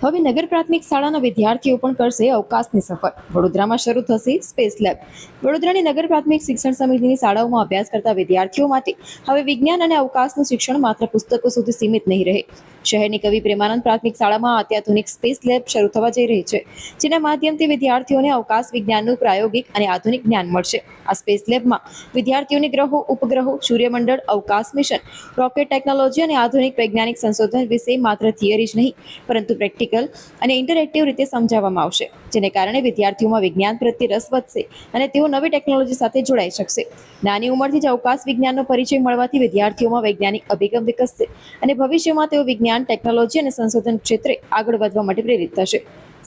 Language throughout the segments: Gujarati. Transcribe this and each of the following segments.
હવે નગર પ્રાથમિક શાળાના વિદ્યાર્થીઓ પણ કરશે અવકાશની સફર. વડોદરામાં શરૂ થશે સ્પેસ લેબ. વડોદરાની નગર પ્રાથમિક શિક્ષણ સમિતિની શાળાઓમાં અભ્યાસ કરતા વિદ્યાર્થીઓ માટે હવે વિજ્ઞાન અને અવકાશનું શિક્ષણ માત્ર પુસ્તકો સુધી સીમિત નહીં રહે. શહેરની કવિ પ્રેમાનંદ પ્રાથમિક શાળામાં અત્યાધુનિક સ્પેસ લેબ શરૂ થવા જઈ રહી છે, જેના માધ્યમથી વિદ્યાર્થીઓને અવકાશ વિજ્ઞાનનું પ્રાયોગિક અને આધુનિક જ્ઞાન મળશે. આ સ્પેસ લેબમાં વિદ્યાર્થીઓને ગ્રહો, ઉપગ્રહો, સૂર્યમંડળ, અવકાશ મિશન, રોકેટ ટેકનોલોજી અને આધુનિક વૈજ્ઞાનિક સંશોધન વિશે માત્ર થિયરી જ નહીં, પરંતુ પ્રેક્ટિકલ અને ઇન્ટરેક્ટિવ રીતે સમજાવવામાં આવશે, જેને કારણે વિદ્યાર્થીઓમાં વિજ્ઞાન પ્રત્યે રસ વધશે અને તેઓ નવી ટેકનોલોજી સાથે જોડાઈ શકશે. નાની ઉંમરથી જ અવકાશ વિજ્ઞાનનો પરિચય મળવાથી વિદ્યાર્થીઓમાં વૈજ્ઞાનિક અભિગમ વિકસશે અને ભવિષ્યમાં તેઓ વિજ્ઞાન, ટેકનોલોજી અને સંશોધન ક્ષેત્રે આગળ વધવા માટે પ્રેરિત થશે.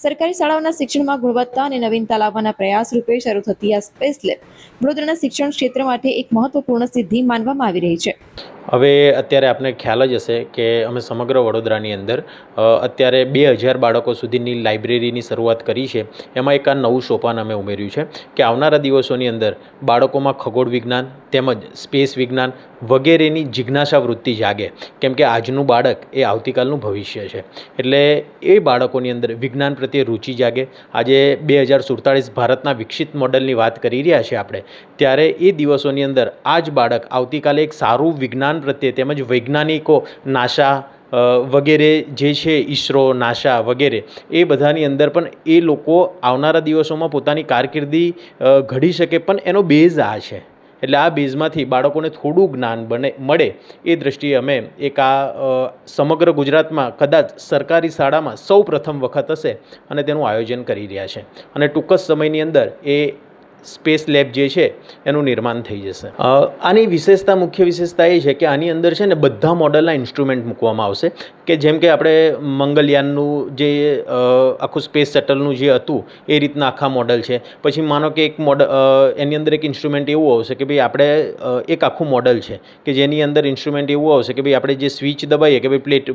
સરકારી શાળાઓના શિક્ષણમાં ગુણવત્તા અને નવીનતા લાવવાના પ્રયાસ રૂપે શરૂ થતી આ સ્પેસ લેબ વડોદરાના શિક્ષણ ક્ષેત્ર માટે એક મહત્વપૂર્ણ સિદ્ધિ માનવામાં આવી રહી છે. હવે અત્યારે આપને ખ્યાલ જ હશે કે અમે સમગ્ર વડોદરાની અંદર અત્યારે 2000 બાળકો સુધીની લાઇબ્રેરીની શરૂઆત કરી છે. એમાં એક આ નવું સોપાન અમે ઉમેર્યું છે કે આવનારા દિવસોની અંદર બાળકોમાં ખગોળ વિજ્ઞાન તેમજ સ્પેસ વિજ્ઞાન વગેરેની જિજ્ઞાસા વૃત્તિ જાગે, કેમ કે આજનું બાળક એ આવતીકાલનું ભવિષ્ય છે. એટલે એ બાળકોની અંદર વિજ્ઞાન પ્રત્યે રુચિ જાગે. આજે 2047 ભારતના વિકસિત મોડલની વાત કરી રહ્યા છીએ આપણે, ત્યારે એ દિવસોની અંદર આ જ બાળક આવતીકાલે એક સારું વિજ્ઞાન પ્રત્યે તેમજ વૈજ્ઞાનિકો, નાસા વગેરે જે છે, ઈસરો, નાસા વગેરે, એ બધાની અંદર પણ એ લોકો આવનારા દિવસોમાં પોતાની કારકિર્દી ઘડી શકે. પણ એનો બેઝ આ છે. એટલે આ બેઝમાંથી બાળકોને થોડું જ્ઞાન મળે એ દૃષ્ટિએ અમે એક આ સમગ્ર ગુજરાતમાં કદાચ સરકારી શાળામાં સૌ પ્રથમ વખત હશે અને તેનું આયોજન કરી રહ્યા છે. અને ટૂંક જ સમયની અંદર એ સ્પેસ લેબ જે છે એનું નિર્માણ થઈ જશે. આની મુખ્ય વિશેષતા એ છે કે આની અંદર છે ને બધા મોડલના ઇન્સ્ટ્રુમેન્ટ મૂકવામાં આવશે, કે જેમ કે આપણે મંગલયાનનું જે આખું સ્પેસ શટલનું જે હતું એ રીતના આખા મોડલ છે. પછી માનો કે એક મોડલ એની અંદર એક ઇન્સ્ટ્રુમેન્ટ એવું આવશે કે ભાઈ આપણે એક આખું મોડલ છે કે જેની અંદર ઇન્સ્ટ્રુમેન્ટ એવું આવશે કે ભાઈ આપણે જે સ્વિચ દબાવીએ કે ભાઈ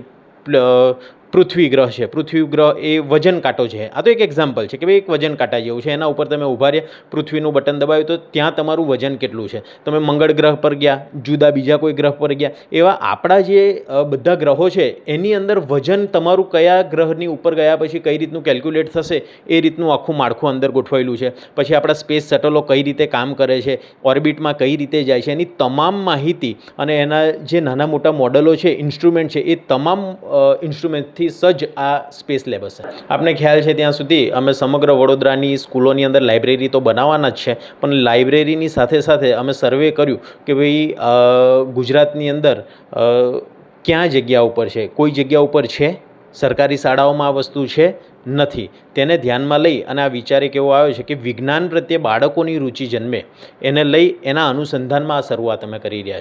પૃથ્વી ગ્રહ છે, પૃથ્વી ગ્રહ એ વજન કાંટો છે. આ તો એક એક્ઝામ્પલ છે કે ભાઈ એક વજન કાંટા જેવું છે, એના ઉપર તમે ઊભા રહ્યા, પૃથ્વીનું બટન દબાવ્યું તો ત્યાં તમારું વજન કેટલું છે. તમે મંગળ ગ્રહ પર ગયા, જુદા બીજા કોઈ ગ્રહ પર ગયા, એવા આપણા જે બધા ગ્રહો છે એની અંદર વજન તમારું કયા ગ્રહની ઉપર ગયા પછી કઈ રીતનું કેલ્ક્યુલેટ થશે એ રીતનું આખું માળખું અંદર ગોઠવાયેલું છે. પછી આપણા સ્પેસ શટલો કઈ રીતે કામ કરે છે, ઓર્બિટમાં કઈ રીતે જાય છે, એની તમામ માહિતી અને એના જે નાના મોટા મોડલો છે, ઇન્સ્ટ્રુમેન્ટ છે, એ તમામ ઇન્સ્ટ્રુમેન્ટથી સજ્જ આ સ્પેસ લેબ હશે. આપને ખ્યાલ છે ત્યાં સુધી અમે સમગ્ર વડોદરાની સ્કૂલોની અંદર લાઇબ્રેરી તો બનાવવાના જ છે, પણ લાઇબ્રેરીની સાથે સાથે અમે સર્વે કર્યું કે ભાઈ ગુજરાતની અંદર ક્યાં જગ્યા ઉપર છે, કોઈ જગ્યા ઉપર છે, સરકારી શાળાઓમાં આ વસ્તુ છે, નથી. તેને ધ્યાનમાં લઈ અને આ વિચાર એક એવો આવ્યો છે કે વિજ્ઞાન પ્રત્યે બાળકોની રુચિ જન્મે, એને લઈ એના અનુસંધાનમાં આ શરૂઆત અમે કરી રહ્યા છીએ.